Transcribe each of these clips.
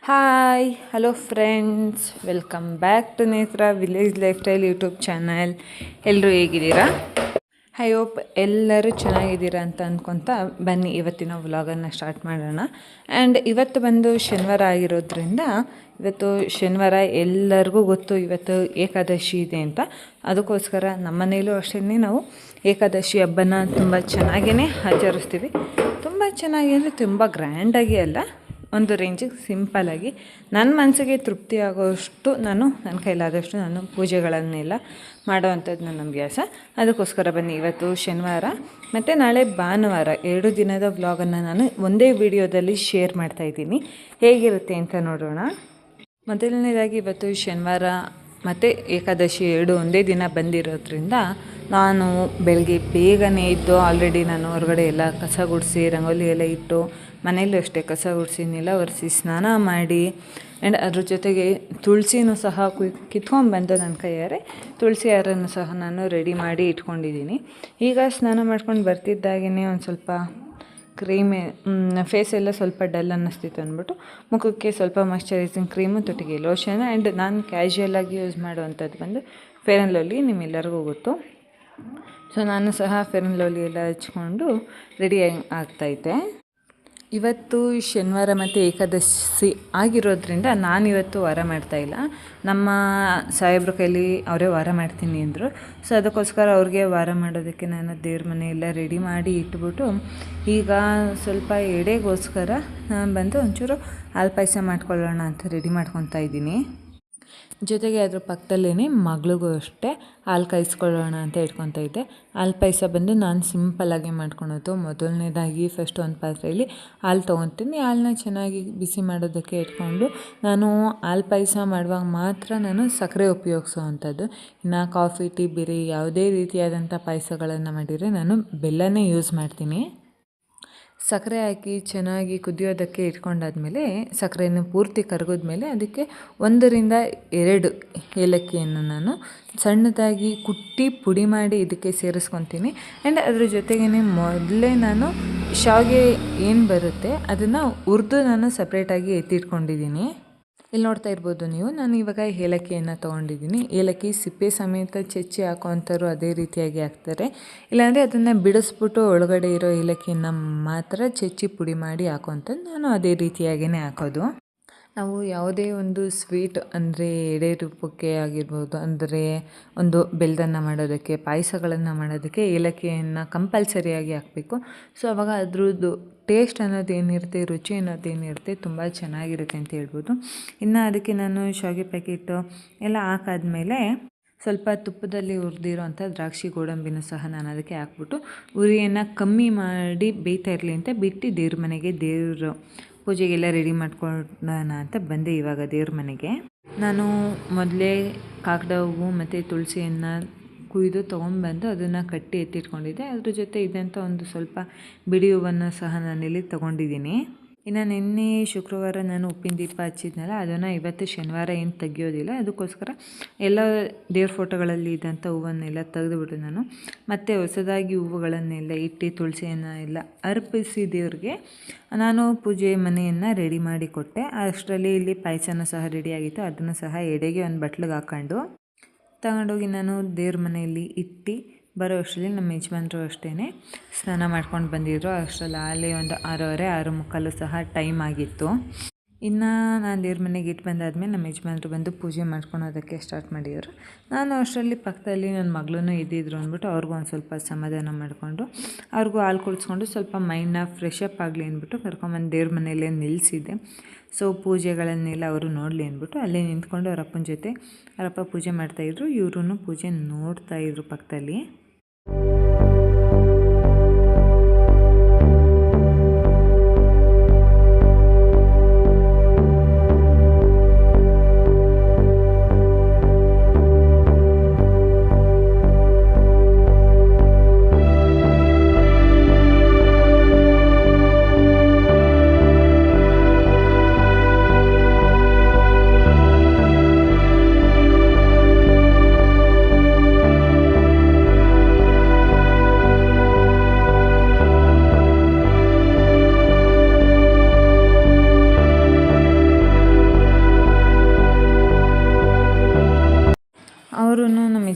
Hi hello friends, welcome back to Netra village lifestyle YouTube channel. ಎಲ್ಲರೂ ಹೇಗಿದ್ದೀರಾ? I hope ಎಲ್ಲರೂ ಚೆನ್ನಾಗಿದ್ದೀರಾ ಅಂತ ಅಂದ್ಕೊತ ಬನ್ನಿ ಇವತ್ತಿನ ವ್ಲಾಗನ್ನು ಸ್ಟಾರ್ಟ್ ಮಾಡೋಣ. ಆ್ಯಂಡ್ ಇವತ್ತು ಬಂದು ಶನಿವಾರ ಆಗಿರೋದ್ರಿಂದ ಇವತ್ತು ಶನಿವಾರ ಎಲ್ಲರಿಗೂ ಗೊತ್ತು ಇವತ್ತು ಏಕಾದಶಿ ಇದೆ ಅಂತ. ಅದಕ್ಕೋಸ್ಕರ ನಮ್ಮ ಮನೇಲೂ ಅಷ್ಟೇ ನಾವು ಏಕಾದಶಿ ಹಬ್ಬನ ತುಂಬ ಚೆನ್ನಾಗೇ ಆಚರಿಸ್ತೀವಿ. ತುಂಬ ಚೆನ್ನಾಗಿ ಅಂದರೆ ತುಂಬ ಗ್ರ್ಯಾಂಡಾಗಿ ಅಲ್ಲ, ಒಂದು ರೇಂಜಿಗೆ ಸಿಂಪಲ್ಲಾಗಿ ನನ್ನ ಮನಸ್ಸಿಗೆ ತೃಪ್ತಿ ಆಗೋಷ್ಟು ನನ್ನ ಕೈಲಾದಷ್ಟು ನಾನು ಪೂಜೆಗಳನ್ನೆಲ್ಲ ಮಾಡೋವಂಥದ್ದು ನನ್ನ ಅಭ್ಯಾಸ. ಅದಕ್ಕೋಸ್ಕರ ಬನ್ನಿ ಇವತ್ತು ಶನಿವಾರ ಮತ್ತು ನಾಳೆ ಭಾನುವಾರ 2 ದಿನದ ವ್ಲಾಗನ್ನು ನಾನು ಒಂದೇ ವಿಡಿಯೋದಲ್ಲಿ ಶೇರ್ ಮಾಡ್ತಾಯಿದ್ದೀನಿ. ಹೇಗಿರುತ್ತೆ ಅಂತ ನೋಡೋಣ. ಮೊದಲನೇದಾಗಿ ಇವತ್ತು ಶನಿವಾರ ಮತ್ತು ಏಕಾದಶಿ 2 ಒಂದೇ ದಿನ ಬಂದಿರೋದ್ರಿಂದ ನಾನು ಬೆಳಗ್ಗೆ ಬೇಗನೆ ಇದ್ದು ಆಲ್ರೆಡಿ ನಾನು ಹೊರಗಡೆ ಎಲ್ಲ ಕಸ ಗುಡಿಸಿ ರಂಗೋಲಿ ಎಲ್ಲ ಇಟ್ಟು ಮನೆಯಲ್ಲೂ ಅಷ್ಟೇ ಕಸ ಗುಡಿಸಿ ನೆಲ ಒರೆಸಿ ಸ್ನಾನ ಮಾಡಿ ಆ್ಯಂಡ್ ಅದ್ರ ಜೊತೆಗೆ ತುಳಸಿನೂ ಸಹ ಕಿತ್ಕೊಂಡ್ಬಂದು ನನ್ನ ಕೈಯಾರೆ ತುಳಸಿ ಹಾರನ್ನು ಸಹ ನಾನು ರೆಡಿ ಮಾಡಿ ಇಟ್ಕೊಂಡಿದ್ದೀನಿ. ಈಗ ಸ್ನಾನ ಮಾಡ್ಕೊಂಡು ಬರ್ತಿದ್ದಾಗೇ ಒಂದು ಸ್ವಲ್ಪ ಕ್ರೀಮೇ ಫೇಸ್ ಎಲ್ಲ ಸ್ವಲ್ಪ ಡಲ್ ಅನ್ನಿಸ್ತಿತ್ತು ಅಂದ್ಬಿಟ್ಟು ಮುಖಕ್ಕೆ ಸ್ವಲ್ಪ ಮಾಯ್ಶ್ಚರೈಸಿಂಗ್ ಕ್ರೀಮು, ತೊಟ್ಟಿಗೆ ಲೋಷನ್ ಆ್ಯಂಡ್ ನಾನು ಕ್ಯಾಶುಯಲಾಗಿ ಯೂಸ್ ಮಾಡುವಂಥದ್ದು ಬಂದು ಫೇರ್ ಆ್ಯಂಡ್ ಲವ್ಲಿ, ನಿಮ್ಮೆಲ್ಲರಿಗೂ ಗೊತ್ತು. ಸೊ ನಾನು ಸಹ ಫೇರ್ ಆ್ಯಂಡ್ ಲವ್ಲಿ ಎಲ್ಲ ಹಚ್ಕೊಂಡು ರೆಡಿ ಆಗ್ತಾಯಿದ್ದೆ. ಇವತ್ತು ಶನಿವಾರ ಮತ್ತು ಏಕಾದಶಿ ಆಗಿರೋದ್ರಿಂದ ನಾನಿವತ್ತು ವಾರ ಮಾಡ್ತಾಯಿಲ್ಲ. ನಮ್ಮ ಸಾಹೇಬ್ರ ಕೈಲಿ ಅವರೇ ವಾರ ಮಾಡ್ತೀನಿ ಅಂದರು. ಸೊ ಅದಕ್ಕೋಸ್ಕರ ಅವ್ರಿಗೆ ವಾರ ಮಾಡೋದಕ್ಕೆ ನಾನು ದೇವ್ರ ಮನೆಯೆಲ್ಲ ರೆಡಿ ಮಾಡಿ ಇಟ್ಬಿಟ್ಟು ಈಗ ಸ್ವಲ್ಪ ಎಡೆಗೋಸ್ಕರ ನಾನು ಬಂದು ಒಂಚೂರು ಹಾಲು ಪಾಯಸ ಮಾಡ್ಕೊಳ್ಳೋಣ ಅಂತ ರೆಡಿ ಮಾಡ್ಕೊತಾ ಇದ್ದೀನಿ. ಜೊತೆಗೆ ಅದ್ರ ಪಕ್ಕದಲ್ಲೇ ಮಗಳಿಗೂ ಅಷ್ಟೇ ಹಾಲು ಕಾಯಿಸ್ಕೊಳ್ಳೋಣ ಅಂತ ಇಟ್ಕೊತಾ ಇದ್ದೆ. ಹಾಲು ಪಾಯಸ ಬಂದು ನಾನು ಸಿಂಪಲ್ಲಾಗಿ ಮಾಡ್ಕೊಳೋದು. ಮೊದಲನೇದಾಗಿ ಫಸ್ಟ್ ಒಂದು ಪಾತ್ರೆಯಲ್ಲಿ ಹಾಲು ತೊಗೊತೀನಿ. ಹಾಲನ್ನ ಚೆನ್ನಾಗಿ ಬಿಸಿ ಮಾಡೋದಕ್ಕೆ ಇಟ್ಕೊಂಡು ನಾನು ಹಾಲು ಪಾಯಸ ಮಾಡುವಾಗ ಮಾತ್ರ ನಾನು ಸಕ್ಕರೆ ಉಪಯೋಗಿಸೋ ಅಂಥದ್ದು. ಇನ್ನು ಕಾಫಿ, ಟೀ, ಬೇರೆ ಯಾವುದೇ ರೀತಿಯಾದಂಥ ಪಾಯಸಗಳನ್ನು ಮಾಡಿದರೆ ನಾನು ಬೆಲ್ಲನೇ ಯೂಸ್ ಮಾಡ್ತೀನಿ. ಸಕ್ಕರೆ ಹಾಕಿ ಚೆನ್ನಾಗಿ ಕುದಿಯೋದಕ್ಕೆ ಇಟ್ಕೊಂಡಾದ್ಮೇಲೆ ಸಕ್ಕರೆಯನ್ನು ಪೂರ್ತಿ ಕರಗಿದ್ಮೇಲೆ ಅದಕ್ಕೆ 1 ರಿಂದ 2 ಏಲಕ್ಕಿಯನ್ನು ನಾನು ಸಣ್ಣದಾಗಿ ಕುಟ್ಟಿ ಪುಡಿ ಮಾಡಿ ಇದಕ್ಕೆ ಸೇರಿಸ್ಕೊತೀನಿ. ಆ್ಯಂಡ್ ಅದ್ರ ಜೊತೆಗೇ ಮೊದಲೇ ನಾನು ಶಾವಿಗೆ ಏನು ಬರುತ್ತೆ ಅದನ್ನು ಹುರಿದು ನಾನು ಸಪ್ರೇಟಾಗಿ ಎತ್ತಿಟ್ಕೊಂಡಿದ್ದೀನಿ. ಇಲ್ಲಿ ನೋಡ್ತಾ ಇರ್ಬೋದು ನೀವು, ನಾನು ಇವಾಗ ಏಲಕ್ಕಿಯನ್ನು ತೊಗೊಂಡಿದ್ದೀನಿ. ಏಲಕ್ಕಿ ಸಿಪ್ಪೆ ಸಮೇತ ಚೆಚ್ಚಿ ಹಾಕೋವಂಥವ್ರು ಅದೇ ರೀತಿಯಾಗಿ ಹಾಕ್ತಾರೆ. ಇಲ್ಲಾಂದರೆ ಅದನ್ನು ಬಿಡಿಸ್ಬಿಟ್ಟು ಒಳಗಡೆ ಇರೋ ಏಲಕ್ಕಿಯನ್ನು ಮಾತ್ರ ಚೆಚ್ಚಿ ಪುಡಿ ಮಾಡಿ ಹಾಕೋವಂಥದ್ದು. ನಾನು ಅದೇ ರೀತಿಯಾಗಿಯೇ ಹಾಕೋದು. ನಾವು ಯಾವುದೇ ಒಂದು ಸ್ವೀಟ್ ಅಂದರೆ ಎಡೆ ರೂಪಕ್ಕೆ ಆಗಿರ್ಬೋದು, ಅಂದರೆ ಒಂದು ಬೆಲ್ಲದನ್ನ ಮಾಡೋದಕ್ಕೆ, ಪಾಯಸಗಳನ್ನು ಮಾಡೋದಕ್ಕೆ ಏಲಕ್ಕಿಯನ್ನು ಕಂಪಲ್ಸರಿಯಾಗಿ ಹಾಕಬೇಕು. ಸೊ ಆವಾಗ ಅದ್ರದ್ದು ಟೇಸ್ಟ್ ಅನ್ನೋದೇನಿರುತ್ತೆ, ರುಚಿ ಅನ್ನೋದೇನಿರುತ್ತೆ ತುಂಬ ಚೆನ್ನಾಗಿರುತ್ತೆ ಅಂತ ಹೇಳ್ಬೋದು. ಇನ್ನು ಅದಕ್ಕೆ ನಾನು ಶಾವಿಗೆ ಪ್ಯಾಕೆಟು ಎಲ್ಲ ಹಾಕಾದ್ಮೇಲೆ ಸ್ವಲ್ಪ ತುಪ್ಪದಲ್ಲಿ ಹುರಿದಿರೋ ಅಂಥ ದ್ರಾಕ್ಷಿ ಗೋಡಂಬಿನೂ ಸಹ ನಾನು ಅದಕ್ಕೆ ಹಾಕ್ಬಿಟ್ಟು ಉರಿಯನ್ನು ಕಮ್ಮಿ ಮಾಡಿ ಬೇಯ್ತಾ ಇರಲಿ ಅಂತ ಬಿಟ್ಟು ದೇವ್ರ ಮನೆಗೆ ದೇವರು ಪೂಜೆಗೆಲ್ಲ ರೆಡಿ ಮಾಡ್ಕೊಳ್ಳೋಣ ಅಂತ ಬಂದೆ ಇವಾಗ ದೇವ್ರ ಮನೆಗೆ. ನಾನು ಮೊದಲೇ ಕಾಕಡ ಹೂವು ಮತ್ತು ತುಳಸಿಯನ್ನು ಕುಯ್ದು ತೊಗೊಂಡ್ಬಂದು ಅದನ್ನು ಕಟ್ಟಿ ಎತ್ತಿಟ್ಕೊಂಡಿದ್ದೆ. ಅದ್ರ ಜೊತೆ ಇದ್ದಂಥ ಒಂದು ಸ್ವಲ್ಪ ಬಿಡಿ ಹೂವನ್ನು ಸಹ ನಾನಿಲ್ಲಿ ತೊಗೊಂಡಿದ್ದೀನಿ. ಇನ್ನು ನಿನ್ನೆ ಶುಕ್ರವಾರ ನಾನು ಉಪ್ಪಿನ ದೀಪ ಹಚ್ಚಿದ್ನಲ್ಲ, ಅದನ್ನು ಇವತ್ತು ಶನಿವಾರ ಏನು ತೆಗಿಯೋದಿಲ್ಲ. ಅದಕ್ಕೋಸ್ಕರ ಎಲ್ಲ ದೇವ್ರ ಫೋಟೋಗಳಲ್ಲಿ ಇದ್ದಂಥ ಹೂವನ್ನೆಲ್ಲ ತೆಗೆದುಬಿಟ್ಟು ನಾನು ಮತ್ತೆ ಹೊಸದಾಗಿ ಹೂವುಗಳನ್ನೆಲ್ಲ ಇಟ್ಟು ತುಳಸಿಯನ್ನು ಎಲ್ಲ ಅರ್ಪಿಸಿ ದೇವ್ರಿಗೆ ನಾನು ಪೂಜೆ ಮನೆಯನ್ನು ರೆಡಿ ಮಾಡಿ ಕೊಟ್ಟೆ. ಅಷ್ಟರಲ್ಲಿ ಇಲ್ಲಿ ಪಾಯಸನೂ ಸಹ ರೆಡಿಯಾಗಿತ್ತು. ಅದನ್ನು ಸಹ ಎಡೆಗೆ ಒಂದು ಬಟ್ಲಿಗೆ ಹಾಕ್ಕೊಂಡು ತಗೊಂಡೋಗಿ ನಾನು ದೇವ್ರ ಮನೆಯಲ್ಲಿ ಇಟ್ಟು ಬರೋ ಅಷ್ಟರಲ್ಲಿ ನಮ್ಮ ಯಜಮಾನ್ರು ಅಷ್ಟೇ ಸ್ನಾನ ಮಾಡ್ಕೊಂಡು ಬಂದಿದ್ರು. ಅಷ್ಟರಲ್ಲಿ ಆಲೇ ಒಂದು 6:30, 6:45 ಸಹ ಟೈಮ್ ಆಗಿತ್ತು. ಇನ್ನು ನಾನು ದೇವ್ರ ಮನೆಗೆ ಇಟ್ಟು ಬಂದಾದ್ಮೇಲೆ ನಮ್ಮ ಯಜಮಾನ್ರು ಬಂದು ಪೂಜೆ ಮಾಡ್ಕೊಳೋದಕ್ಕೆ ಸ್ಟಾರ್ಟ್ ಮಾಡಿದರು. ನಾನು ಅಷ್ಟರಲ್ಲಿ ಪಕ್ಕದಲ್ಲಿ ನನ್ನ ಮಗಳೂ ಇದ್ದಿದ್ರು ಅಂದ್ಬಿಟ್ಟು ಅವ್ರಿಗೂ ಒಂದು ಸ್ವಲ್ಪ ಸಮಾಧಾನ ಮಾಡಿಕೊಂಡು ಅವ್ರಿಗೂ ಹಾಲು ಕುಡಿಸ್ಕೊಂಡು ಸ್ವಲ್ಪ ಮೈಂಡ್ನ ಫ್ರೆಶ್ ಅಪ್ ಆಗಲಿ ಅಂದ್ಬಿಟ್ಟು ಕರ್ಕೊಂಬಂದು ದೇವ್ರ ಮನೆಯಲ್ಲೇ ನಿಲ್ಲಿಸಿದ್ದೆ. ಸೊ ಪೂಜೆಗಳನ್ನೆಲ್ಲ ಅವರು ನೋಡಲಿ ಅಂದ್ಬಿಟ್ಟು ಅಲ್ಲೇ ನಿಂತ್ಕೊಂಡು ಅವ್ರ ಅಪ್ಪನ ಜೊತೆ ಅವರಪ್ಪ ಪೂಜೆ ಮಾಡ್ತಾಯಿದ್ರು, ಇವರು ಪೂಜೆ ನೋಡ್ತಾಯಿದ್ರು ಪಕ್ಕದಲ್ಲಿ.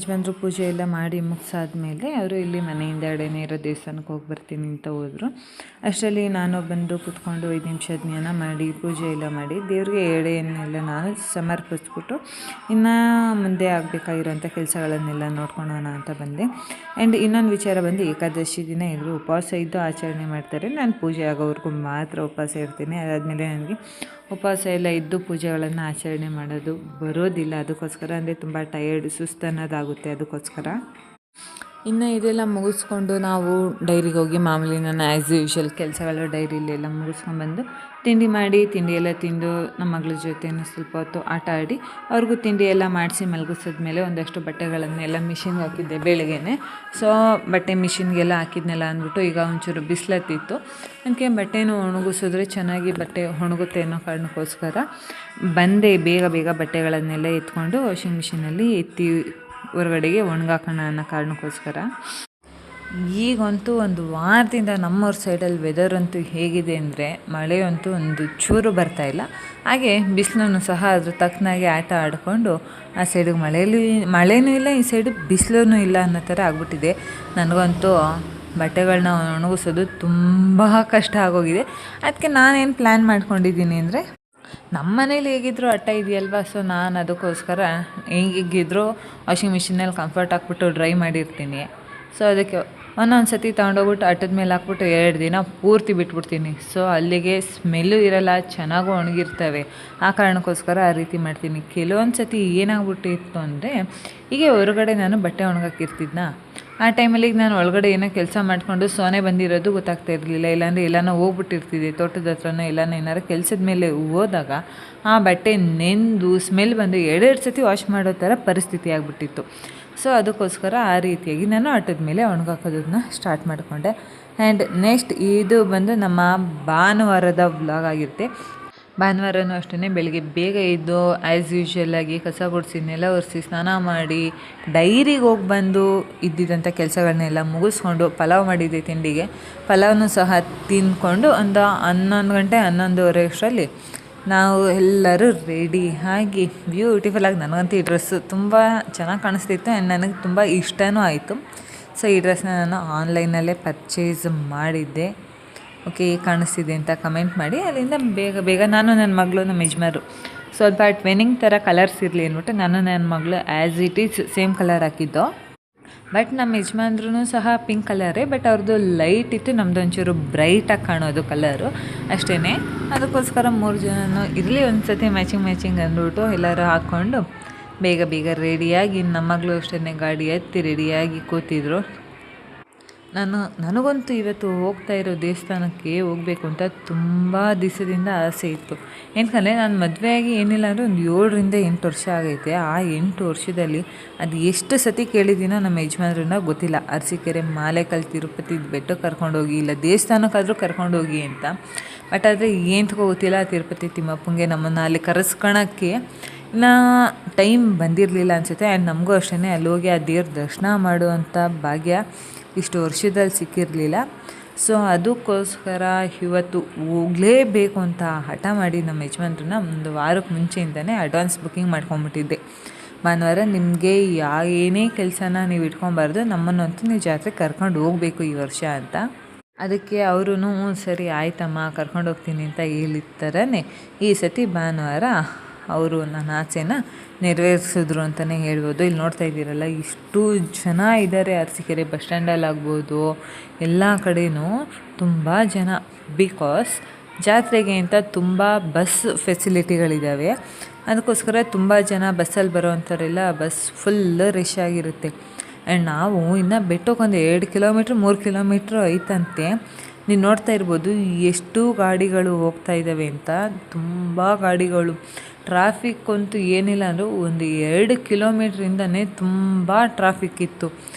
ಯಜಮಾನ್ರು ಪೂಜೆ ಎಲ್ಲ ಮಾಡಿ ಮುಗಿಸಾದ್ಮೇಲೆ ಅವರು ಇಲ್ಲಿ ಮನೆಯಿಂದ ಎಡೆನೇ ಇರೋ ದೇವಸ್ಥಾನಕ್ಕೆ ಹೋಗಿ ಬರ್ತೀನಿ ಅಂತ ಹೋದರು. ಅಷ್ಟರಲ್ಲಿ ನಾನು ಬಂದು ಕೂತ್ಕೊಂಡು 5 ನಿಮಿಷ ಜ್ಞಾನ ಮಾಡಿ ಪೂಜೆ ಎಲ್ಲ ಮಾಡಿ ದೇವ್ರಿಗೆ ಎಡೆಯನ್ನೆಲ್ಲ ನಾನು ಸಮರ್ಪಿಸ್ಬಿಟ್ಟು ಇನ್ನು ಮುಂದೆ ಆಗಬೇಕಾಗಿರೋಂಥ ಕೆಲಸಗಳನ್ನೆಲ್ಲ ನೋಡ್ಕೊಳ್ಳೋಣ ಅಂತ ಬಂದೆ. ಆ್ಯಂಡ್ ಇನ್ನೊಂದು ವಿಚಾರ ಬಂದು ಏಕಾದಶಿ ದಿನ ಎಲ್ಲರೂ ಉಪವಾಸ ಇದ್ದು ಆಚರಣೆ ಮಾಡ್ತಾರೆ. ನಾನು ಪೂಜೆ ಆಗೋವರೆಗೂ ಮಾತ್ರ ಉಪವಾಸ ಇರ್ತೀನಿ. ಅದಾದಮೇಲೆ ನನಗೆ ಉಪವಾಸ ಎಲ್ಲ ಇದ್ದು ಪೂಜೆಗಳನ್ನು ಆಚರಣೆ ಮಾಡೋದು ಬರೋದಿಲ್ಲ. ಅದಕ್ಕೋಸ್ಕರ ಅಂದರೆ ತುಂಬ ಟಯರ್ಡ್ ಸುಸ್ತನ್ನೋದಾಗುತ್ತೆ. ಅದಕ್ಕೋಸ್ಕರ ಇನ್ನು ಇದೆಲ್ಲ ಮುಗಿಸ್ಕೊಂಡು ನಾವು ಡೈರಿಗೆ ಹೋಗಿ ಮಾಮೂಲಿ ನನ್ನ ಆ್ಯಸ್ ಯೂಶ್ವಲ್ ಕೆಲಸಗಳು ಡೈರಿಲೆಲ್ಲ ಮುಗಿಸ್ಕೊಂಡ್ಬಂದು ತಿಂಡಿ ಮಾಡಿ ತಿಂಡಿ ಎಲ್ಲ ತಿಂದು ನಮ್ಮ ಮಗಳ ಜೊತೆ ಸ್ವಲ್ಪ ಹೊತ್ತು ಆಟ ಆಡಿ ಅವ್ರಿಗೂ ತಿಂಡಿ ಎಲ್ಲ ಮಾಡಿಸಿ ಮಲಗಿಸಿದ್ಮೇಲೆ ಒಂದಷ್ಟು ಬಟ್ಟೆಗಳನ್ನೆಲ್ಲ ಮಿಷಿನ್ಗೆ ಹಾಕಿದ್ದೆ ಬೆಳಗ್ಗೆನೆ. ಸೊ ಬಟ್ಟೆ ಮಿಷಿನ್ಗೆಲ್ಲ ಹಾಕಿದ್ನೆಲ್ಲ ಅಂದ್ಬಿಟ್ಟು ಈಗ ಒಂಚೂರು ಬಿಸಿಲತ್ತಿತ್ತು. ನನಗೆ ಬಟ್ಟೆನೂ ಒಣಗಿಸಿದ್ರೆ ಚೆನ್ನಾಗಿ ಬಟ್ಟೆ ಒಣಗುತ್ತೆ ಅನ್ನೋ ಕಾರಣಕ್ಕೋಸ್ಕರ ಬಂದೆ ಬೇಗ ಬಟ್ಟೆಗಳನ್ನೆಲ್ಲ ಎತ್ಕೊಂಡು ವಾಷಿಂಗ್ ಮಿಷಿನಲ್ಲಿ ಎತ್ತಿ ಹೊರಗಡೆಗೆ ಒಣಗಾಕೋಣ ಅನ್ನೋ ಕಾರಣಕ್ಕೋಸ್ಕರ. ಈಗಂತೂ ಒಂದು ವಾರದಿಂದ ನಮ್ಮವ್ರ ಸೈಡಲ್ಲಿ ವೆದರ್ ಅಂತೂ ಹೇಗಿದೆ ಅಂದರೆ ಮಳೆಯಂತೂ ಒಂದು ಚೂರು ಬರ್ತಾಯಿಲ್ಲ. ಹಾಗೆ ಬಿಸಿಲನ್ನು ಸಹ ಅದ್ರ ತಕ್ಕನಾಗೆ ಆಟ ಆಡಿಕೊಂಡು ಆ ಸೈಡಿಗೆ ಮಳೆನೂ ಇಲ್ಲ, ಈ ಸೈಡು ಬಿಸಿಲೂ ಇಲ್ಲ ಅನ್ನೋ ಥರ ಆಗ್ಬಿಟ್ಟಿದೆ. ನನಗಂತೂ ಬಟ್ಟೆಗಳನ್ನ ಒಣಗಿಸೋದು ತುಂಬ ಕಷ್ಟ ಆಗೋಗಿದೆ. ಅದಕ್ಕೆ ನಾನೇನು ಪ್ಲ್ಯಾನ್ ಮಾಡ್ಕೊಂಡಿದ್ದೀನಿ ಅಂದರೆ ನಮ್ಮ ಮನೇಲಿ ಹೇಗಿದ್ರು ಅಟ್ಟ ಇದೆಯಲ್ವ, ಸೊ ನಾನು ಅದಕ್ಕೋಸ್ಕರ ಹೇಗಿದ್ದರೂ ವಾಷಿಂಗ್ ಮಿಷಿನಲ್ಲಿ ಕಂಫರ್ಟ್ ಹಾಕ್ಬಿಟ್ಟು ಡ್ರೈ ಮಾಡಿರ್ತೀನಿ. ಸೊ ಅದಕ್ಕೆ ಒಂದೊಂದು ಸತಿ ತೊಗೊಂಡೋಗ್ಬಿಟ್ಟು ಅಟ್ಟದ ಮೇಲೆ ಹಾಕ್ಬಿಟ್ಟು 2 ದಿನ ಪೂರ್ತಿ ಬಿಟ್ಬಿಡ್ತೀನಿ. ಸೊ ಅಲ್ಲಿಗೆ ಸ್ಮೆಲ್ಲು ಇರಲ್ಲ, ಚೆನ್ನಾಗೂ ಒಣಗಿರ್ತವೆ. ಆ ಕಾರಣಕ್ಕೋಸ್ಕರ ಆ ರೀತಿ ಮಾಡ್ತೀನಿ. ಕೆಲವೊಂದು ಸತಿ ಏನಾಗ್ಬಿಟ್ಟಿತ್ತು ಅಂದರೆ ಹೀಗೆ ಹೊರಗಡೆ ನಾನು ಬಟ್ಟೆ ಒಣಗಾಕಿರ್ತಿದ್ನ. ಆ ಟೈಮಲ್ಲಿ ನಾನು ಒಳಗಡೆ ಏನೋ ಕೆಲಸ ಮಾಡಿಕೊಂಡು ಸೋನೆ ಬಂದಿರೋದು ಗೊತ್ತಾಗ್ತಾ ಇರಲಿಲ್ಲ. ಇಲ್ಲಾಂದರೆ ಎಲ್ಲನೋ ಹೋಗ್ಬಿಟ್ಟಿರ್ತಿದ್ದೆ ತೋಟದ ಹತ್ರನೋ ಎಲ್ಲನೋ ಏನಾರು ಕೆಲಸದ ಮೇಲೆ ಹೋದಾಗ ಆ ಬಟ್ಟೆ ನೆಂದು ಸ್ಮೆಲ್ ಬಂದು 2 ಸತಿ ವಾಶ್ ಮಾಡೋ ಥರ ಪರಿಸ್ಥಿತಿ ಆಗಿಬಿಟ್ಟಿತ್ತು. ಸೊ ಅದಕ್ಕೋಸ್ಕರ ಆ ರೀತಿಯಾಗಿ ನಾನು ಅಟ್ಟದ ಮೇಲೆ ಒಣಗಾಕೋದನ್ನ ಸ್ಟಾರ್ಟ್ ಮಾಡಿಕೊಂಡೆ. ಆ್ಯಂಡ್ ನೆಕ್ಸ್ಟ್ ಇದು ಬಂದು ನಮ್ಮ ಭಾನುವಾರದ ವ್ಲಾಗ್ ಆಗಿರುತ್ತೆ. ಭಾನುವಾರನೂ ಅಷ್ಟೇ ಬೆಳಗ್ಗೆ ಬೇಗ ಎದ್ದು ಆ್ಯಸ್ ಯೂಶ್ವಲಾಗಿ ಕಸ ಗುಡಿಸಿ ನೆಲ ಒರೆಸಿ ಸ್ನಾನ ಮಾಡಿ ಡೈರಿಗೆ ಹೋಗಿ ಬಂದು ಇದ್ದಿದ್ದಂಥ ಕೆಲಸಗಳನ್ನೆಲ್ಲ ಮುಗಿಸ್ಕೊಂಡು ಪಲಾವ್ ಮಾಡಿದ್ದೆ ತಿಂಡಿಗೆ. ಪಲಾವ್ನೂ ಸಹ ತಿಂದ್ಕೊಂಡು ಒಂದು 11 ಗಂಟೆ 11:30 ಅಷ್ಟರಲ್ಲಿ ನಾವು ಎಲ್ಲರೂ ರೆಡಿ ಆಗಿ ಬ್ಯೂಟಿಫುಲ್ಲಾಗಿ, ನನಗಂತೂ ಈ ಡ್ರೆಸ್ಸು ತುಂಬ ಚೆನ್ನಾಗಿ ಕಾಣಿಸ್ತಿತ್ತು ಆ್ಯಂಡ್ ನನಗೆ ತುಂಬ ಇಷ್ಟವೂ ಆಯಿತು. ಸೊ ಈ ಡ್ರೆಸ್ನ ನಾನು ಆನ್ಲೈನಲ್ಲೇ ಪರ್ಚೇಸ್ ಮಾಡಿದ್ದೆ. ಓಕೆ ಕಾಣಿಸ್ತಿದೆ ಅಂತ ಕಮೆಂಟ್ ಮಾಡಿ. ಅಲ್ಲಿಂದ ಬೇಗ ನಾನು ನನ್ನ ಮಗಳು ನಮ್ಮ ಯಜಮಾನ್ರು ಸ್ವಲ್ಪ ಟ್ವಿನ್ನಿಂಗ್ ಥರ ಕಲರ್ಸ್ ಇರಲಿ ಅಂದ್ಬಿಟ್ಟು ನಾನು ನನ್ನ ಮಗಳು as it is same colour ಹಾಕಿದ್ದು. ಬಟ್ ನಮ್ಮ ಯಜಮಾನ್ರೂ ಸಹ ಪಿಂಕ್ ಕಲರೇ, ಬಟ್ ಅವ್ರದ್ದು ಲೈಟ್ ಇತ್ತು, ನಮ್ಮದು ಒಂಚೂರು ಬ್ರೈಟಾಗಿ ಕಾಣೋದು ಕಲರು ಅಷ್ಟೇ. ಅದಕ್ಕೋಸ್ಕರ 3 ಜನನೂ ಇರಲಿ ಒಂದು ಸತಿ ಮ್ಯಾಚಿಂಗ್ ಅಂದ್ಬಿಟ್ಟು ಎಲ್ಲರೂ ಹಾಕ್ಕೊಂಡು ಬೇಗ ರೆಡಿಯಾಗಿ ನಮ್ಮ ಮಗಳು ಅಷ್ಟೇ ಗಾಡಿ ಹತ್ತಿ ರೆಡಿಯಾಗಿ ಕೂತಿದ್ರು. ನನಗಂತೂ ಇವತ್ತು ಹೋಗ್ತಾ ಇರೋ ದೇವಸ್ಥಾನಕ್ಕೆ ಹೋಗಬೇಕು ಅಂತ ತುಂಬ ದಿವಸದಿಂದ ಆಸೆ ಇತ್ತು. ಏನಕಂದರೆ ನಾನು ಮದುವೆಯಾಗಿ ಏನಿಲ್ಲ ಅಂದರೆ ಒಂದು 7ರಿಂದ 8 ವರ್ಷ ಆಗೈತೆ. ಆ 8 ವರ್ಷದಲ್ಲಿ ಅದು ಎಷ್ಟು ಸತಿ ಕೇಳಿದ್ದೀನೋ ನಮ್ಮ ಯಜಮಾನ್ರನ್ನ ಗೊತ್ತಿಲ್ಲ. ಅರಸೀಕೆರೆ ಮಾಲೇಕಲ್ ತಿರುಪತಿ ಬೆಟ್ಟಕ್ಕೆ ಕರ್ಕೊಂಡೋಗಿ, ಇಲ್ಲ ದೇವಸ್ಥಾನಕ್ಕಾದರೂ ಕರ್ಕೊಂಡೋಗಿ ಅಂತ. ಬಟ್ ಆದರೆ ಏನಕ್ಕೂ ಗೊತ್ತಿಲ್ಲ, ತಿರುಪತಿ ತಿಮ್ಮಪ್ಪಂಗೆ ನಮ್ಮನ್ನು ಅಲ್ಲಿ ಕರೆಸ್ಕೊಳಕ್ಕೆ ಇನ್ನು ಟೈಮ್ ಬಂದಿರಲಿಲ್ಲ ಅನಿಸುತ್ತೆ. ಆ್ಯಂಡ್ ನಮಗೂ ಅಷ್ಟೇ ಅಲ್ಲಿ ಹೋಗಿ ಆ ದೇವ್ರ ದರ್ಶನ ಮಾಡುವಂಥ ಭಾಗ್ಯ ಇಷ್ಟು ವರ್ಷದಲ್ಲಿ ಸಿಕ್ಕಿರಲಿಲ್ಲ. ಸೊ ಅದಕ್ಕೋಸ್ಕರ ಇವತ್ತು ಹೋಗಲೇಬೇಕು ಅಂತ ಹಠ ಮಾಡಿ ನಮ್ಮ ಯಜಮಾನ್ರನ್ನ ಒಂದು ವಾರಕ್ಕೆ ಮುಂಚೆಯಿಂದನೇ ಅಡ್ವಾನ್ಸ್ ಬುಕ್ಕಿಂಗ್ ಮಾಡ್ಕೊಂಬಿಟ್ಟಿದ್ದೆ. ಭಾನುವಾರ ನಿಮಗೆ ಏನೇ ಕೆಲಸನ ನೀವು ಇಟ್ಕೊಬಾರ್ದು, ನಮ್ಮನ್ನಂತೂ ನೀವು ಜಾತ್ರೆಗೆ ಕರ್ಕೊಂಡು ಹೋಗಬೇಕು ಈ ವರ್ಷ ಅಂತ. ಅದಕ್ಕೆ ಅವರು ಸರಿ ಆಯ್ತಮ್ಮ ಕರ್ಕೊಂಡು ಹೋಗ್ತೀನಿ ಅಂತ ಹೇಳಿದ ಈ ಸತಿ ಭಾನುವಾರ ಅವರು ನನ್ನ ಆಸೆನ ನೆರವೇರಿಸಿದ್ರು ಅಂತಲೇ ಹೇಳ್ಬೋದು. ಇಲ್ಲಿ ನೋಡ್ತಾ ಇದ್ದೀರಲ್ಲ ಇಷ್ಟು ಜನ ಇದ್ದಾರೆ. ಅರಸೀಕೆರೆ ಬಸ್ ಸ್ಟ್ಯಾಂಡಲ್ಲಿ ಆಗ್ಬೋದು, ಎಲ್ಲ ಕಡೆಯೂ ತುಂಬ ಜನ. ಬಿಕಾಸ್ ಜಾತ್ರೆಗೆ ಅಂತ ತುಂಬ ಬಸ್ ಫೆಸಿಲಿಟಿಗಳಿದ್ದಾವೆ. ಅದಕ್ಕೋಸ್ಕರ ತುಂಬ ಜನ ಬಸ್ಸಲ್ಲಿ ಬರೋವಂಥವರೆಲ್ಲ ಬಸ್ ಫುಲ್ ರಶ್ ಆಗಿರುತ್ತೆ. ಆ್ಯಂಡ್ ನಾವು ಇನ್ನು ಬೆಟ್ಟಕ್ಕೊಂದು 2 ಕಿಲೋಮೀಟ್ರ್ 3 ಕಿಲೋಮೀಟ್ರ್ ಐತಂತೆ. ನೀವು ನೋಡ್ತಾ ಇರ್ಬೋದು ಎಷ್ಟು ಗಾಡಿಗಳು ಹೋಗ್ತಾ ಇದ್ದಾವೆ ಅಂತ. ತುಂಬ ಗಾಡಿಗಳು, ಟ್ರಾಫಿಕ್ ಅಂತೂ ಏನಿಲ್ಲ ಅಂದರೂ ಒಂದು 2 ಕಿಲೋಮೀಟ್ರಿಂದನೇ ತುಂಬ ಟ್ರಾಫಿಕ್ ಇತ್ತು.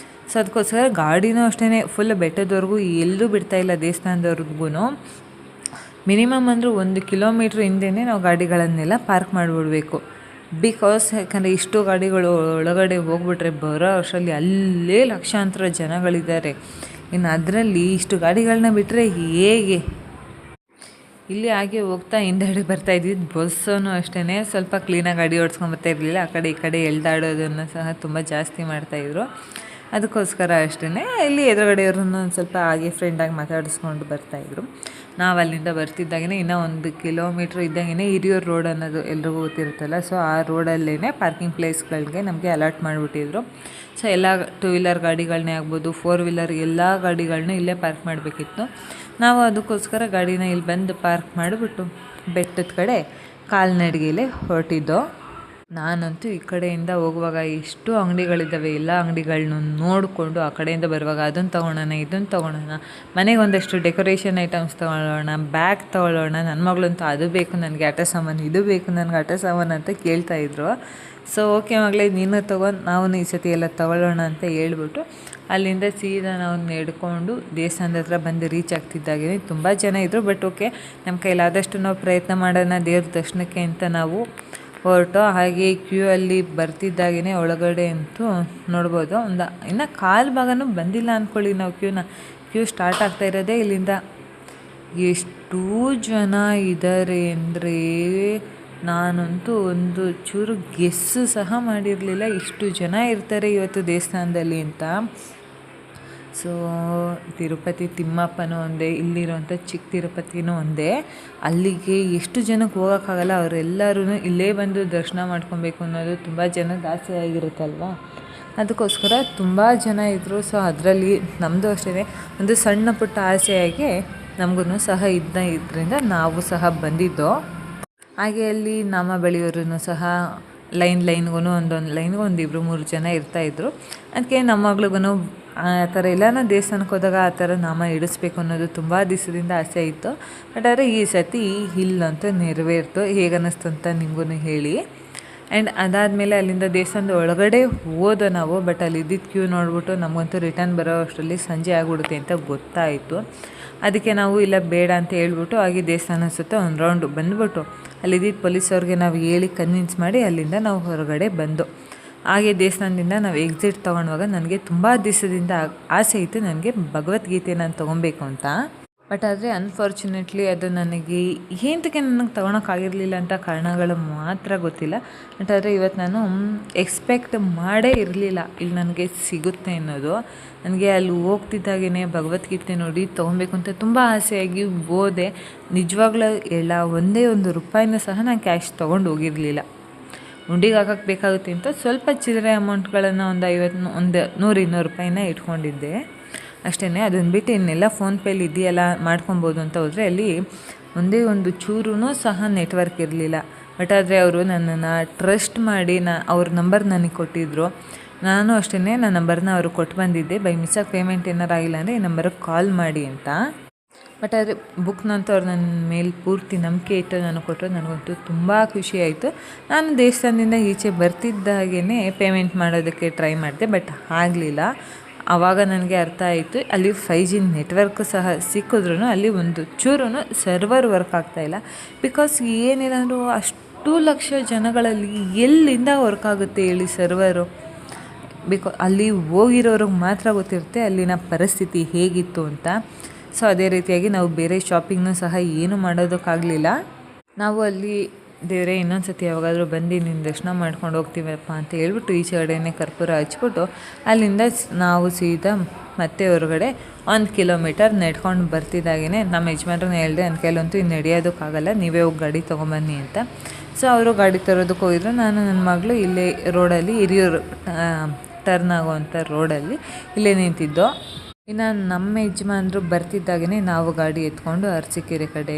ಸೊ ಅದಕ್ಕೋಸ್ಕರ ಗಾಡಿನೂ ಅಷ್ಟೇ ಫುಲ್ ಬೆಟ್ಟದವರೆಗೂ ಎಲ್ಲೂ ಬಿಡ್ತಾಯಿಲ್ಲ. ದೇವಸ್ಥಾನದವ್ರಿಗೂ ಮಿನಿಮಮ್ ಅಂದರೂ 1 ಕಿಲೋಮೀಟ್ರ್ ಹಿಂದೆಯೇ ನಾವು ಗಾಡಿಗಳನ್ನೆಲ್ಲ ಪಾರ್ಕ್ ಮಾಡಿಬಿಡ್ಬೇಕು. ಬಿಕಾಸ್ ಯಾಕಂದರೆ ಇಷ್ಟು ಗಾಡಿಗಳು ಒಳಗಡೆ ಹೋಗ್ಬಿಟ್ರೆ ಬರೋ ಅಷ್ಟರಲ್ಲಿ ಅಲ್ಲೇ ಲಕ್ಷಾಂತರ ಜನಗಳಿದ್ದಾರೆ. ಇನ್ನು ಅದರಲ್ಲಿ ಇಷ್ಟು ಗಾಡಿಗಳನ್ನ ಬಿಟ್ಟರೆ ಹೇಗೆ? ಇಲ್ಲಿ ಹಾಗೆ ಹೋಗ್ತಾ ಹಿಂದೆಡೆ ಬರ್ತಾ ಇದ್ದಿದ್ದು ಬಸ್ಸೂ ಅಷ್ಟೇ ಸ್ವಲ್ಪ ಕ್ಲೀನಾಗಿ ಗಾಡಿ ಓಡಿಸ್ಕೊಂಬರ್ತಾ ಇರಲಿಲ್ಲ. ಆ ಕಡೆ ಈ ಕಡೆ ಎಳ್ದಾಡೋದನ್ನು ಸಹ ತುಂಬ ಜಾಸ್ತಿ ಮಾಡ್ತಾಯಿದ್ರು. ಅದಕ್ಕೋಸ್ಕರ ಅಷ್ಟೇ ಇಲ್ಲಿ ಎದುರುಗಡೆಯವ್ರನ್ನ ಒಂದು ಸ್ವಲ್ಪ ಹಾಗೆ ಫ್ರೆಂಡಾಗಿ ಮಾತಾಡಿಸ್ಕೊಂಡು ಬರ್ತಾಯಿದ್ರು. ನಾವು ಅಲ್ಲಿಂದ ಬರ್ತಿದ್ದಾಗೇ ಇನ್ನೂ 1 ಕಿಲೋಮೀಟ್ರ್ ಇದ್ದಾಗೇ ಹಿರಿಯೂರು ರೋಡ್ ಅನ್ನೋದು ಎಲ್ರಿಗೂ ಗೊತ್ತಿರುತ್ತಲ್ಲ. ಸೊ ಆ ರೋಡಲ್ಲೇ ಪಾರ್ಕಿಂಗ್ ಪ್ಲೇಸ್ಗಳಿಗೆ ನಮಗೆ ಅಲಾಟ್ ಮಾಡಿಬಿಟ್ಟಿದ್ರು. ಸೊ ಎಲ್ಲ 2 ವೀಲರ್ ಗಾಡಿಗಳನ್ನೇ ಆಗ್ಬೋದು, 4 ವೀಲರ್ ಎಲ್ಲ ಗಾಡಿಗಳನ್ನೂ ಇಲ್ಲೇ ಪಾರ್ಕ್ ಮಾಡಬೇಕಿತ್ತು. ನಾವು ಅದಕ್ಕೋಸ್ಕರ ಗಾಡಿನ ಇಲ್ಲಿ ಬಂದು ಪಾರ್ಕ್ ಮಾಡಿಬಿಟ್ಟು ಬೆಟ್ಟದ ಕಡೆ ಕಾಲ್ನಡಿಗೆಯಲ್ಲೇ ಹೊರಟಿದ್ದೋ. ನಾನಂತೂ ಈ ಕಡೆಯಿಂದ ಹೋಗುವಾಗ ಎಷ್ಟು ಅಂಗಡಿಗಳಿದ್ದಾವೆ, ಎಲ್ಲ ಅಂಗಡಿಗಳನ್ನೂ ನೋಡಿಕೊಂಡು ಆ ಕಡೆಯಿಂದ ಬರುವಾಗ ಅದನ್ನು ತೊಗೊಳೋಣ, ಇದನ್ನು ತೊಗೊಳೋಣ, ಮನೆಗೆ ಒಂದಷ್ಟು ಡೆಕೋರೇಷನ್ ಐಟಮ್ಸ್ ತೊಗೊಳ್ಳೋಣ, ಬ್ಯಾಗ್ ತೊಗೊಳ್ಳೋಣ. ನನ್ನ ಮಗಳಂತೂ ಅದು ಬೇಕು ನನಗೆ, ಆಟ ಸಾಮಾನು, ಇದು ಬೇಕು ನನಗೆ ಆಟ ಸಾಮಾನು ಅಂತ ಕೇಳ್ತಾಯಿದ್ರು. ಸೊ ಓಕೆ ಮಗಳೇ, ನೀನು ತೊಗೊಂಡು ನಾವು ಈ ಸತಿ ಎಲ್ಲ ತೊಗೊಳ್ಳೋಣ ಅಂತ ಹೇಳ್ಬಿಟ್ಟು ಅಲ್ಲಿಂದ ಸೀದಾ ನಾವು ನಡ್ಕೊಂಡು ದೇವಸ್ಥಾನದ ಹತ್ರ ಬಂದು ರೀಚ್ ಆಗ್ತಿದ್ದಾಗೆ ತುಂಬ ಜನ ಇದ್ದರು. ಬಟ್ ಓಕೆ, ನಮ್ಮ ಕೈಲಾದಷ್ಟು ನಾವು ಪ್ರಯತ್ನ ಮಾಡೋಣ ದೇವ್ರ ದರ್ಶನಕ್ಕೆ ಅಂತ ನಾವು ಹೊರಟು. ಹಾಗೆ ಕ್ಯೂ ಅಲ್ಲಿ ಬರ್ತಿದ್ದಾಗೇ ಒಳಗಡೆ ಅಂತೂ ನೋಡ್ಬೋದು, ಇನ್ನು ಕಾಲು ಭಾಗನೂ ಬಂದಿಲ್ಲ ಅಂದ್ಕೊಳ್ಳಿ. ನಾವು ಕ್ಯೂ ಸ್ಟಾರ್ಟ್ ಆಗ್ತಾ ಇರೋದೇ ಇಲ್ಲಿಂದ. ಎಷ್ಟು ಜನ ಇದ್ದಾರೆ ಅಂದರೆ ನಾನಂತೂ ಒಂದು ಚೂರು ಗೆಸ್ಸು ಸಹ ಮಾಡಿರಲಿಲ್ಲ ಇಷ್ಟು ಜನ ಇರ್ತಾರೆ ಇವತ್ತು ದೇವಸ್ಥಾನದಲ್ಲಿ ಅಂತ. ಸೊ ತಿರುಪತಿ ತಿಮ್ಮಪ್ಪನೂ ಒಂದೇ, ಇಲ್ಲಿರುವಂಥ ಚಿಕ್ಕ ತಿರುಪತಿನೂ ಒಂದೇ. ಅಲ್ಲಿಗೆ ಎಷ್ಟು ಜನಕ್ಕೆ ಹೋಗೋಕ್ಕಾಗಲ್ಲ, ಅವರೆಲ್ಲರೂ ಇಲ್ಲೇ ಬಂದು ದರ್ಶನ ಮಾಡ್ಕೊಬೇಕು ಅನ್ನೋದು ತುಂಬ ಜನದ ಆಸೆ ಆಗಿರುತ್ತಲ್ವ. ಅದಕ್ಕೋಸ್ಕರ ತುಂಬ ಜನ ಇದ್ದರು. ಸೊ ಅದರಲ್ಲಿ ನಮ್ಮದು ಅಷ್ಟೇ ಒಂದು ಸಣ್ಣ ಪುಟ್ಟ ಆಸೆಯಾಗಿ ನಮಗೂ ಸಹ ಇದರಿಂದ ನಾವು ಸಹ ಬಂದಿದ್ದೋ. ಹಾಗೆ ಅಲ್ಲಿ ನಾಮ ಬೆಳೆಯೋರು ಸಹ ಲೈನ್ಗೂ ಒಂದೊಂದು ಲೈನ್ಗೂ 1-2-3 ಜನ ಇರ್ತಾಯಿದ್ರು. ಅದಕ್ಕೆ ನಮ್ಮ ಮಗಳಿಗೂ ಆ ಥರ ಎಲ್ಲನೂ ದೇವಸ್ಥಾನಕ್ಕೆ ಹೋದಾಗ ಆ ಥರ ನಾಮ ಇಡಿಸ್ಬೇಕು ಅನ್ನೋದು ತುಂಬ ದಿವಸದಿಂದ ಆಸೆ ಇತ್ತು. ಬಟ್ ಆದರೆ ಈ ಸತಿ ಇಲ್ಲಂತೂ ನೆರವೇರ್ತು. ಹೇಗನ್ನಿಸ್ತು ಅಂತ ನಿಮಗೂ ಹೇಳಿ. ಆ್ಯಂಡ್ ಅದಾದಮೇಲೆ ಅಲ್ಲಿಂದ ದೇವಸ್ಥಾನದ ಒಳಗಡೆ ಹೋದೋ ನಾವು. ಬಟ್ ಅಲ್ಲಿ ಇದ್ದಿದ್ದು ಕ್ಯೂ ನೋಡ್ಬಿಟ್ಟು ನಮಗಂತೂ ರಿಟರ್ನ್ ಬರೋ ಅಷ್ಟರಲ್ಲಿ ಸಂಜೆ ಆಗಿಬಿಡುತ್ತೆ ಅಂತ ಗೊತ್ತಾಯಿತು. ಅದಕ್ಕೆ ನಾವು ಇಲ್ಲ ಬೇಡ ಅಂತ ಹೇಳ್ಬಿಟ್ಟು ಹಾಗೆ ದೇವಸ್ಥಾನ ಸುತ್ತ ಒಂದು ರೌಂಡು ಬಂದುಬಿಟ್ಟು ಅಲ್ಲಿದ್ದಿದ್ದು ಪೊಲೀಸವ್ರಿಗೆ ನಾವು ಹೇಳಿ ಕನ್ವಿನ್ಸ್ ಮಾಡಿ ಅಲ್ಲಿಂದ ನಾವು ಹೊರಗಡೆ ಬಂದು ಹಾಗೆ ದೇವಸ್ಥಾನದಿಂದ ನಾವು ಎಕ್ಸಿಟ್ ತೊಗೊಳುವಾಗ ನನಗೆ ತುಂಬ ದಿವಸದಿಂದ ಆಸೆ ಇತ್ತು ನನಗೆ ಭಗವದ್ಗೀತೆ ನಾನು ತೊಗೊಬೇಕು ಅಂತ. ಬಟ್ ಆದರೆ ಅನ್ಫಾರ್ಚುನೇಟ್ಲಿ ಅದು ನನಗೆ ಏನಕ್ಕೆ ನನಗೆ ತೊಗೊಳಕ್ಕಾಗಿರಲಿಲ್ಲ ಅಂತ ಕಾರಣಗಳು ಮಾತ್ರ ಗೊತ್ತಿಲ್ಲ. ಬಟ್ ಆದರೆ ಇವತ್ತು ನಾನು ಎಕ್ಸ್ಪೆಕ್ಟ್ ಮಾಡೇ ಇರಲಿಲ್ಲ ಇಲ್ಲಿ ನನಗೆ ಸಿಗುತ್ತೆ ಅನ್ನೋದು. ನನಗೆ ಅಲ್ಲಿ ಹೋಗ್ತಿದ್ದಾಗೇ ಭಗವದ್ಗೀತೆ ನೋಡಿ ತೊಗೊಬೇಕು ಅಂತ ತುಂಬ ಆಸೆಯಾಗಿ ಹೋದೆ. ನಿಜವಾಗ್ಲೂ ಎಲ್ಲ ಒಂದೇ ₹1 ಸಹ ನಾನು ಕ್ಯಾಶ್ ತೊಗೊಂಡು ಹೋಗಿರಲಿಲ್ಲ. ಉಂಡಿಗೆ ಹಾಕಕ್ಕೆ ಬೇಕಾಗುತ್ತೆ ಅಂತ ಸ್ವಲ್ಪ ಚಿಲ್ಲರೆ ಅಮೌಂಟ್ಗಳನ್ನು ಒಂದು 50, ಒಂದು ₹100-200 ಇಟ್ಕೊಂಡಿದ್ದೆ ಅಷ್ಟೇ. ಅದನ್ನು ಬಿಟ್ಟು ಇನ್ನೆಲ್ಲ ಫೋನ್ಪೇಲಿ ಇದೆಯಲ್ಲ ಮಾಡ್ಕೊಬೋದು ಅಂತ ಹೋದರೆ ಅಲ್ಲಿ ಒಂದೇ ಒಂದು ಚೂರೂ ಸಹ ನೆಟ್ವರ್ಕ್ ಇರಲಿಲ್ಲ. ಬಟ್ ಆದರೆ ಅವರು ನನ್ನನ್ನು ಟ್ರಸ್ಟ್ ಮಾಡಿ ಅವ್ರ ನಂಬರ್ ನನಗೆ ಕೊಟ್ಟಿದ್ದರು. ನಾನು ಅಷ್ಟೇ ನನ್ನ ನಂಬರ್ನ ಅವ್ರಿಗೆ ಕೊಟ್ಟು ಬಂದಿದ್ದೆ, ಬೈ ಮಿಸ್ಸಾಗಿ ಪೇಮೆಂಟ್ ಏನಾರು ಆಗಿಲ್ಲ ಅಂದರೆ ಈ ನಂಬರಿಗೆ ಕಾಲ್ ಮಾಡಿ ಅಂತ. ಬಟ್ ಆದರೆ ಬುಕ್ನಂತೂ ಅವ್ರು ನನ್ನ ಮೇಲೆ ಪೂರ್ತಿ ನಂಬಿಕೆ ಇಟ್ಟು ನನಗೆ ಕೊಟ್ಟರು. ನನಗಂತೂ ತುಂಬ ಖುಷಿ ಆಯಿತು. ನಾನು ದೇವಸ್ಥಾನದಿಂದ ಈಚೆ ಬರ್ತಿದ್ದಾಗೇ ಪೇಮೆಂಟ್ ಮಾಡೋದಕ್ಕೆ ಟ್ರೈ ಮಾಡಿದೆ, ಬಟ್ ಆಗಲಿಲ್ಲ. ಆವಾಗ ನನಗೆ ಅರ್ಥ ಆಯಿತು ಅಲ್ಲಿ 5G ನೆಟ್ವರ್ಕ್ ಸಹ ಸಿಕ್ಕಿದ್ರೂ ಅಲ್ಲಿ ಒಂದು ಚೂರೂ ಸರ್ವರ್ ವರ್ಕ್ ಆಗ್ತಾಯಿಲ್ಲ. ಬಿಕಾಸ್ ಏನಿಲ್ಲಾಂದ್ರೂ ಅಷ್ಟು ಲಕ್ಷ ಜನಗಳಲ್ಲಿ ಎಲ್ಲಿಂದ ವರ್ಕ್ ಆಗುತ್ತೆ ಹೇಳಿ ಸರ್ವರು. ಅಲ್ಲಿ ಹೋಗಿರೋರಿಗೆ ಮಾತ್ರ ಗೊತ್ತಿರುತ್ತೆ ಅಲ್ಲಿನ ಪರಿಸ್ಥಿತಿ ಹೇಗಿತ್ತು ಅಂತ. ಸೊ ಅದೇ ರೀತಿಯಾಗಿ ನಾವು ಬೇರೆ ಶಾಪಿಂಗ್ನೂ ಸಹ ಏನು ಮಾಡೋದಕ್ಕಾಗಲಿಲ್ಲ. ನಾವು ಅಲ್ಲಿ ದೇವರೇ ಇನ್ನೊಂದು ಸತಿ ಯಾವಾಗಾದರೂ ಬಂದು ನಿನ್ನ ದರ್ಶನ ಮಾಡ್ಕೊಂಡು ಹೋಗ್ತೀವಪ್ಪ ಅಂತ ಹೇಳ್ಬಿಟ್ಟು ಈಚೆ ಕಡೆಯೇ ಕರ್ಪೂರ ಹಚ್ಬಿಟ್ಟು ಅಲ್ಲಿಂದ ನಾವು ಸೀದಾ ಮತ್ತೆ ಹೊರಗಡೆ 1 ಕಿಲೋಮೀಟರ್ ನಡ್ಕೊಂಡು ಬರ್ತಿದ್ದಾಗೇ ನಮ್ಮ ಯಜಮಾನ್ರನ್ನ ಹೇಳಿದೆ, ನನ್ನ ಕೈಲಂತೂ ಇನ್ನು ನಡೆಯೋದಕ್ಕಾಗಲ್ಲ, ನೀವೇ ಹೋಗಿ ಗಾಡಿ ತೊಗೊಂಬನ್ನಿ ಅಂತ. ಸೊ ಅವರು ಗಾಡಿ ತರೋದಕ್ಕೆ ಹೋಗಿದ್ರು. ನಾನು ನನ್ನ ಮಗಳು ಇಲ್ಲೇ ರೋಡಲ್ಲಿ ಹಿರಿಯೂರು ಟರ್ನ್ ಆಗೋವಂಥ ರೋಡಲ್ಲಿ ಇಲ್ಲೇ ನಿಂತಿದ್ದೋ. ಇನ್ನು ನಮ್ಮ ಯಜಮಾನ್ರು ಬರ್ತಿದ್ದಾಗೇ ನಾವು ಗಾಡಿ ಎತ್ಕೊಂಡು ಅರಸೀಕೆರೆ ಕಡೆ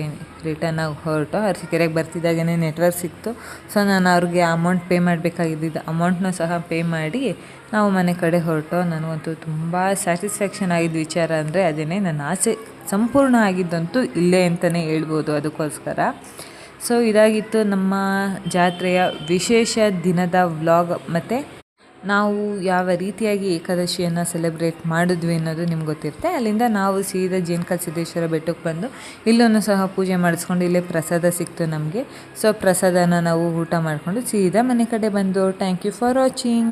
ರಿಟರ್ನ್ ಆಗಿ ಹೊರಟು. ಅರಸೀಕೆರೆಗೆ ಬರ್ತಿದ್ದಾಗೇ ನೆಟ್ವರ್ಕ್ ಸಿಕ್ತು. ಸೊ ನಾನು ಅವ್ರಿಗೆ ಅಮೌಂಟ್ ಪೇ ಮಾಡಬೇಕಾಗಿದ್ದಿದ್ದು ಅಮೌಂಟ್ನ ಸಹ ಪೇ ಮಾಡಿ ನಾವು ಮನೆ ಕಡೆ ಹೊರಟು. ನನಗಂತೂ ತುಂಬ ಸ್ಯಾಟಿಸ್ಫ್ಯಾಕ್ಷನ್ ಆಗಿದ್ದ ವಿಚಾರ ಅಂದರೆ ಅದೇ, ನನ್ನ ಆಸೆ ಸಂಪೂರ್ಣ ಆಗಿದ್ದಂತೂ ಇಲ್ಲೇ ಅಂತಲೇ ಹೇಳ್ಬೋದು. ಅದಕ್ಕೋಸ್ಕರ ಸೊ ಇದಾಗಿತ್ತು ನಮ್ಮ ಜಾತ್ರೆಯ ವಿಶೇಷ ದಿನದ ವ್ಲಾಗ್. ಮತ್ತು ನಾವು ಯಾವ ರೀತಿಯಾಗಿ ಏಕಾದಶಿಯನ್ನು ಸೆಲೆಬ್ರೇಟ್ ಮಾಡಿದ್ವಿ ಅನ್ನೋದು ನಿಮ್ಗೆ ಗೊತ್ತಿರುತ್ತೆ. ಅಲ್ಲಿಂದ ನಾವು ಸೀದಾ ಜೇನುಕಲ್ ಸಿದ್ದೇಶ್ವರ ಬೆಟ್ಟಕ್ಕೆ ಬಂದು ಇಲ್ಲೂ ಸಹ ಪೂಜೆ ಮಾಡಿಸ್ಕೊಂಡು ಇಲ್ಲೇ ಪ್ರಸಾದ ಸಿಕ್ತು ನಮಗೆ. ಸೊ ಪ್ರಸಾದನ ನಾವು ಊಟ ಮಾಡಿಕೊಂಡು ಸೀದಾ ಮನೆ ಕಡೆ ಬಂದು. Thank you for watching.